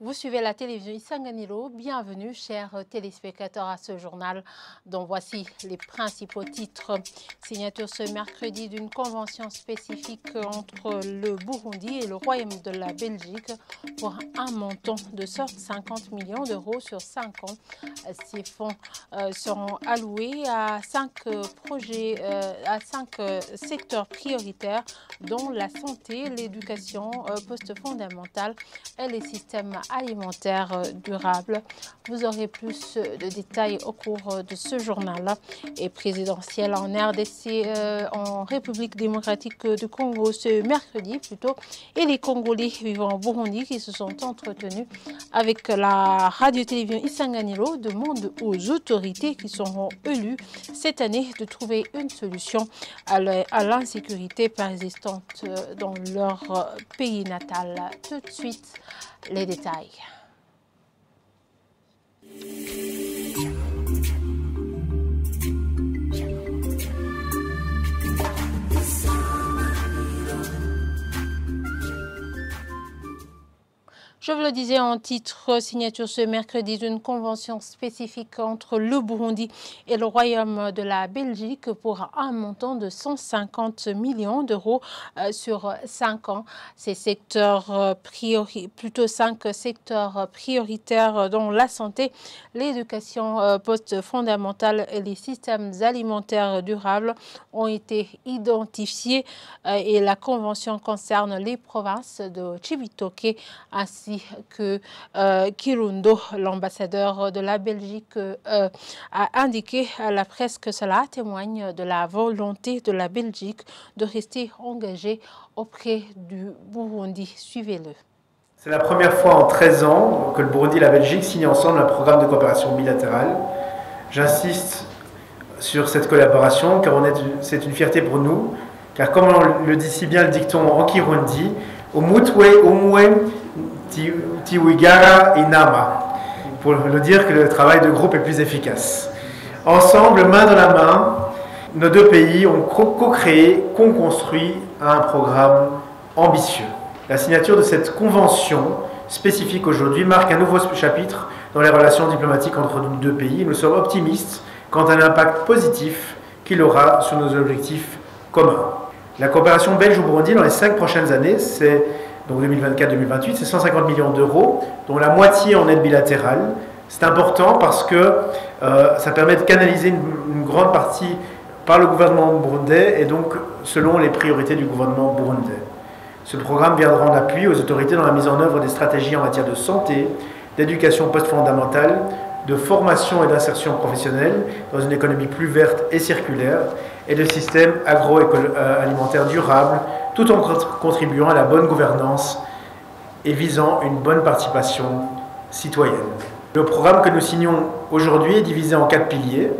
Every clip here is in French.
Vous suivez la télévision Isanganiro. Bienvenue, chers téléspectateurs, à ce journal dont voici les principaux titres. Signature ce mercredi d'une convention spécifique entre le Burundi et le Royaume de la Belgique pour un montant de 50 millions d'euros sur 5 ans. Ces fonds seront alloués à 5 projets, à 5 secteurs prioritaires, dont la santé, l'éducation post-fondamentale et les systèmes alimentaire durable. Vous aurez plus de détails au cours de ce journal. Et présidentielle en RDC, en République démocratique du Congo ce mercredi plutôt, et les Congolais vivant au Burundi qui se sont entretenus avec la radio-télévision Isanganiro demandent aux autorités qui seront élues cette année de trouver une solution à l'insécurité persistante dans leur pays natal. Tout de suite, les détails. Je vous le disais en titre, signature ce mercredi d'une convention spécifique entre le Burundi et le Royaume de la Belgique pour un montant de 150 millions d'euros sur 5 ans. Ces secteurs plutôt 5 secteurs prioritaires dont la santé, l'éducation post-fondamentale et les systèmes alimentaires durables ont été identifiés et la convention concerne les provinces de Cibitoke ainsi que Kirundo. L'ambassadeur de la Belgique a indiqué à la presse que cela témoigne de la volonté de la Belgique de rester engagée auprès du Burundi. Suivez-le. C'est la première fois en 13 ans que le Burundi et la Belgique signent ensemble un programme de coopération bilatérale. J'insiste sur cette collaboration car c'est une fierté pour nous, car comme on le dit si bien le dicton en Kirundi, Umutwe umwe tiwigara inama, pour le dire que le travail de groupe est plus efficace. Ensemble, main dans la main, nos deux pays ont co-créé, co-construit un programme ambitieux. La signature de cette convention spécifique aujourd'hui marque un nouveau chapitre dans les relations diplomatiques entre nos deux pays. Nous sommes optimistes quant à l'impact positif qu'il aura sur nos objectifs communs. La coopération belge au Burundi dans les 5 prochaines années, c'est donc 2024-2028, c'est 150 millions d'euros, dont la moitié en aide bilatérale. C'est important parce que ça permet de canaliser une grande partie par le gouvernement burundais et donc selon les priorités du gouvernement burundais. Ce programme viendra en appui aux autorités dans la mise en œuvre des stratégies en matière de santé, d'éducation post-fondamentale, de formation et d'insertion professionnelle dans une économie plus verte et circulaire et de systèmes agroalimentaires durables, tout en contribuant à la bonne gouvernance et visant une bonne participation citoyenne. Le programme que nous signons aujourd'hui est divisé en 4 piliers.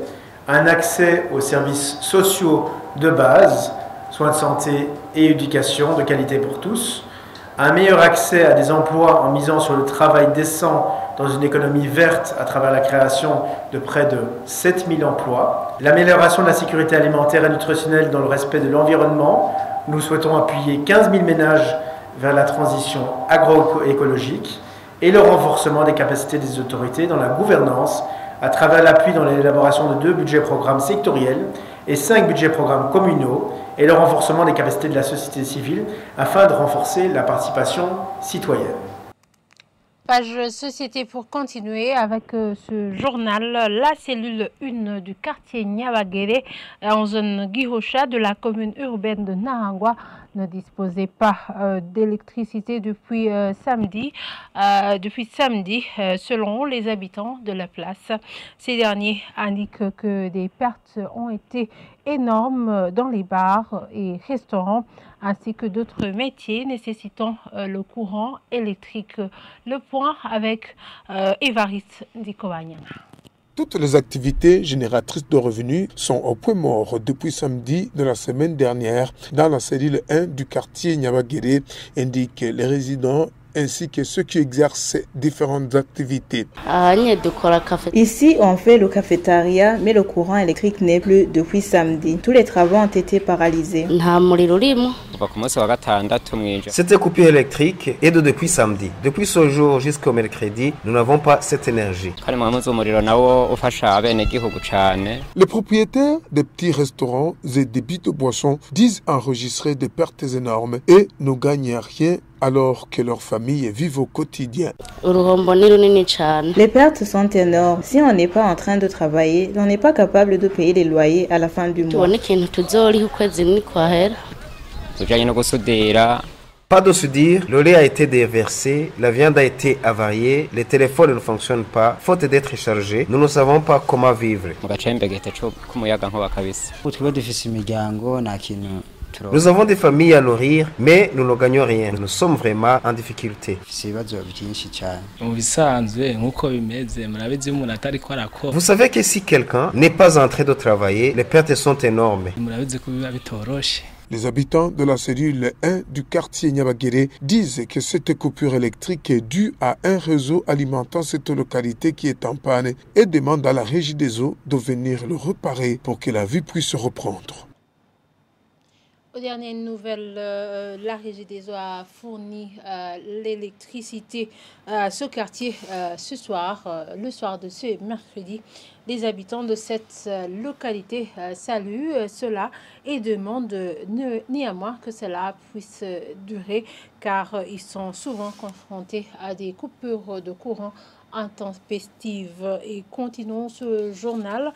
Un accès aux services sociaux de base, soins de santé et éducation de qualité pour tous. Un meilleur accès à des emplois en misant sur le travail décent dans une économie verte à travers la création de près de 7000 emplois. L'amélioration de la sécurité alimentaire et nutritionnelle dans le respect de l'environnement. Nous souhaitons appuyer 15 000 ménages vers la transition agroécologique et le renforcement des capacités des autorités dans la gouvernance à travers l'appui dans l'élaboration de 2 budgets programmes sectoriels et 5 budgets programmes communaux et le renforcement des capacités de la société civile afin de renforcer la participation citoyenne. Page société pour continuer avec ce journal. La cellule 1 du quartier Nyabagere en zone Gihosha de la commune urbaine de Nahangwa ne disposait pas d'électricité depuis samedi, selon les habitants de la place. Ces derniers indiquent que des pertes ont été énormes dans les bars et restaurants ainsi que d'autres métiers nécessitant le courant électrique. Le point avec Évariste Dikowanyana. Toutes les activités génératrices de revenus sont au point mort depuis samedi de la semaine dernière dans la cellule 1 du quartier Nyabagere, indiquent les résidents ainsi que ceux qui exercent différentes activités. Ici, on fait le cafétéria, mais le courant électrique n'est plus depuis samedi. Tous les travaux ont été paralysés. Cette coupure électrique est depuis samedi. Depuis ce jour jusqu'au mercredi, nous n'avons pas cette énergie. Les propriétaires des petits restaurants et des bits de boissons disent enregistrer des pertes énormes et ne gagnent rien alors que leurs familles vivent au quotidien. Les pertes sont énormes. Si on n'est pas en train de travailler, on n'est pas capable de payer les loyers à la fin du mois. Pas de soudure, le lait a été déversé, la viande a été avariée, les téléphones ne fonctionnent pas, faute d'être chargés, nous ne savons pas comment vivre. Nous avons des familles à nourrir, mais nous ne gagnons rien. Nous sommes vraiment en difficulté. Vous savez que si quelqu'un n'est pas en train de travailler, les pertes sont énormes. Les habitants de la cellule 1 du quartier Nyabagere disent que cette coupure électrique est due à un réseau alimentant cette localité qui est en panne et demandent à la Régie des eaux de venir le réparer pour que la vie puisse reprendre. Aux dernières nouvelles, la Régie des eaux a fourni l'électricité à ce quartier ce soir, le soir de ce mercredi. Les habitants de cette localité saluent cela et demandent néanmoins que cela puisse durer car ils sont souvent confrontés à des coupures de courant intempestives. Et continuons ce journal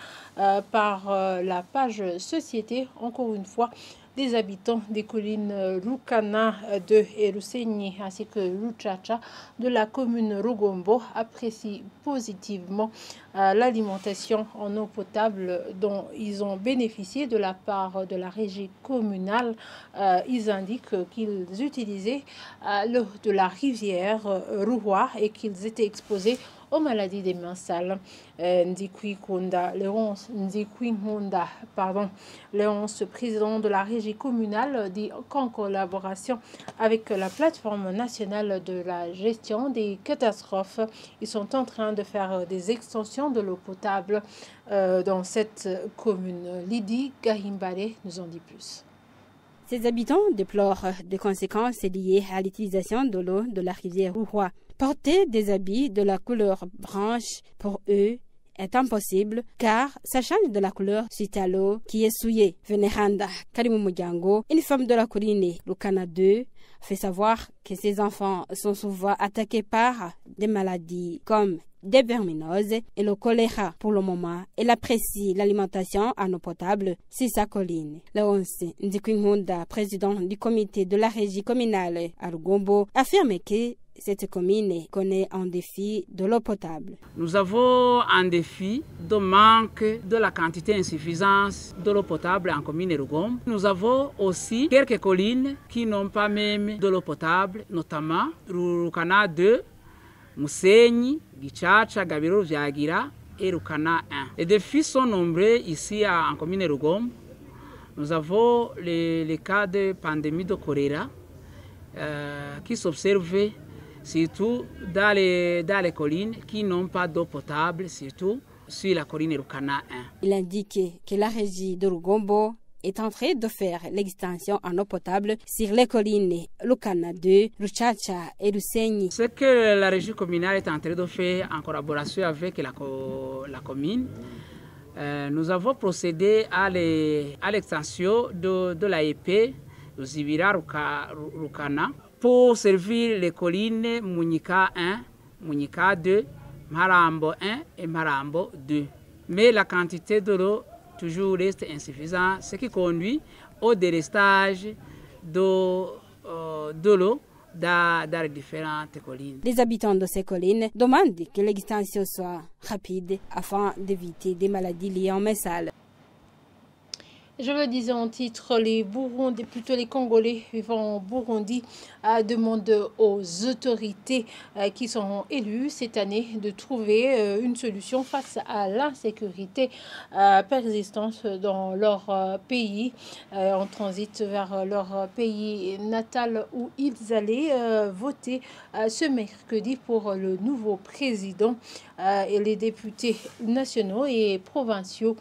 par la page Société, encore une fois. Des habitants des collines Lukana de Erusenyi ainsi que Luchacha de la commune Rugombo apprécient positivement l'alimentation en eau potable dont ils ont bénéficié de la part de la régie communale. Ils indiquent qu'ils utilisaient l'eau de la rivière Rouhua et qu'ils étaient exposés aux maladies des mains sales. Léonce, président de la régie communale, dit qu'en collaboration avec la plateforme nationale de la gestion des catastrophes, ils sont en train de faire des extensions de l'eau potable dans cette commune. Lydie Gahimbare nous en dit plus. Ces habitants déplorent des conséquences liées à l'utilisation de l'eau de la rivière Rouhua. Porter des habits de la couleur blanche pour eux est impossible car ça change de la couleur suite à l'eau qui est souillée. Veneranda Karimu Mujango, une femme de la colline Lukana 2, fait savoir que ses enfants sont souvent attaqués par des maladies comme des verminoses et le choléra. Pour le moment, elle apprécie l'alimentation en eau potable sur sa colline. Léonce Ndikwinhunda, président du comité de la régie communale à Rugombo, affirme que cette commune connaît un défi de l'eau potable. Nous avons un défi de manque de la quantité insuffisante de l'eau potable en commune Rugombo. Nous avons aussi quelques collines qui n'ont pas même de l'eau potable, notamment Rukana 2, Musenyi, Gichacha, Gabiro, Vyagira et Rukana 1. Les défis sont nombreux ici en commune Rugombo. Nous avons les cas de pandémie de choléra qui s'observent surtout dans les collines qui n'ont pas d'eau potable, surtout sur la colline Rukana 1. Il indique que la régie de Rugombo est en train de faire l'extension en eau potable sur les collines Lukana 2, Luchacha et Rusenyi. Ce que la régie communale est en train de faire en collaboration avec la commune, nous avons procédé à l'extension de l'AEP, de Zivira Rukana, pour servir les collines Munyika 1, Munyika 2, Marambo 1 et Marambo 2. Mais la quantité de l'eau toujours reste insuffisante, ce qui conduit au délestage de l'eau dans les différentes collines. Les habitants de ces collines demandent que l'extension soit rapide afin d'éviter des maladies liées aux mains sales. Je le disais en titre, les Congolais vivant en Burundi demandent aux autorités qui sont élues cette année de trouver une solution face à l'insécurité persistante dans leur pays, en transit vers leur pays natal où ils allaient voter ce mercredi pour le nouveau président et les députés nationaux et provinciaux.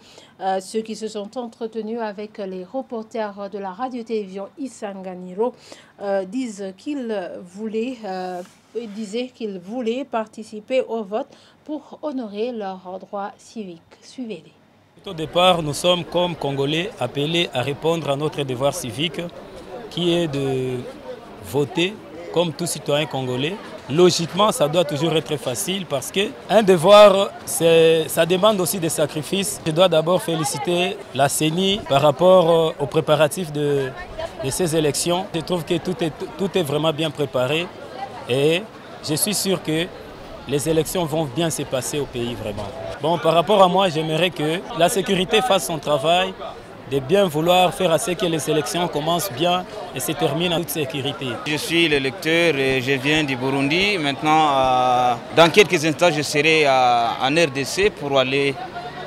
Ceux qui se sont entretenus avec les reporters de la radio-télévision Isanganiro disaient qu'ils voulaient participer au vote pour honorer leurs droits civiques. Suivez-les. Au départ, nous sommes comme Congolais appelés à répondre à notre devoir civique qui est de voter comme tout citoyen congolais. Logiquement, ça doit toujours être facile parce qu'un devoir, ça demande aussi des sacrifices. Je dois d'abord féliciter la CENI par rapport aux préparatifs de ces élections. Je trouve que tout est vraiment bien préparé et je suis sûr que les élections vont bien se passer au pays vraiment. Bon, par rapport à moi, j'aimerais que la sécurité fasse son travail, de bien vouloir faire à ce que les élections commencent bien et se terminent en toute sécurité. Je suis l'électeur et je viens du Burundi. Maintenant, dans quelques instants, je serai en RDC pour aller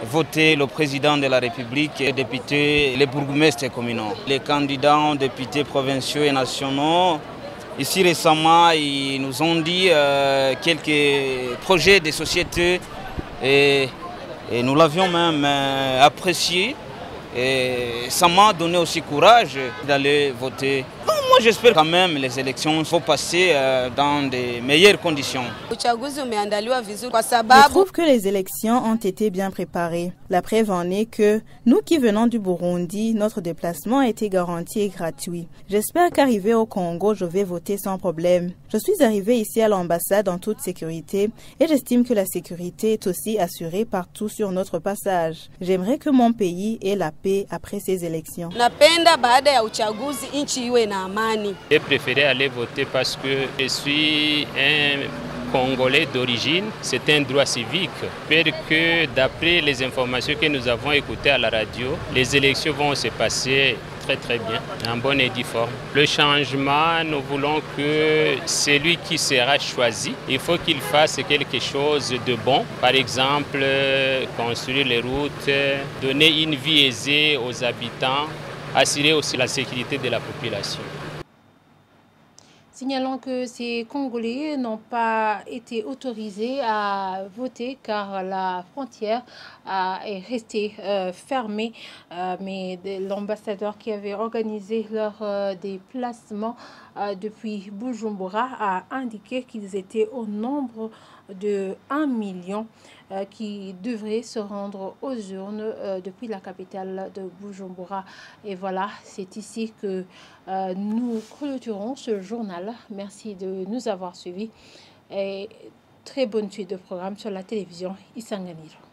voter le président de la République, les députés, les bourgmestres communaux. Les candidats députés provinciaux et nationaux, ici récemment, ils nous ont dit quelques projets de société et nous l'avions même apprécié. Et ça m'a donné aussi courage d'aller voter. Moi j'espère quand même que les élections vont passer dans de meilleures conditions. Je trouve que les élections ont été bien préparées. La preuve en est que nous qui venons du Burundi, notre déplacement a été garanti et gratuit. J'espère qu'arrivé au Congo, je vais voter sans problème. Je suis arrivé ici à l'ambassade en toute sécurité et j'estime que la sécurité est aussi assurée partout sur notre passage. J'aimerais que mon pays ait la paix après ces élections. J'ai préféré aller voter parce que je suis un Congolais d'origine. C'est un droit civique. J'espère que d'après les informations que nous avons écoutées à la radio, les élections vont se passer très bien, en bonne et due forme. Le changement, nous voulons que celui qui sera choisi, il faut qu'il fasse quelque chose de bon. Par exemple, construire les routes, donner une vie aisée aux habitants, assurer aussi la sécurité de la population. Signalons que ces Congolais n'ont pas été autorisés à voter car la frontière est restée fermée. Mais l'ambassadeur qui avait organisé leur déplacement depuis Bujumbura a indiqué qu'ils étaient au nombre de 1 million qui devraient se rendre aux urnes depuis la capitale de Bujumbura. Et voilà, c'est ici que nous clôturons ce journal. Merci de nous avoir suivis et très bonne suite de programme sur la télévision Isanganiro.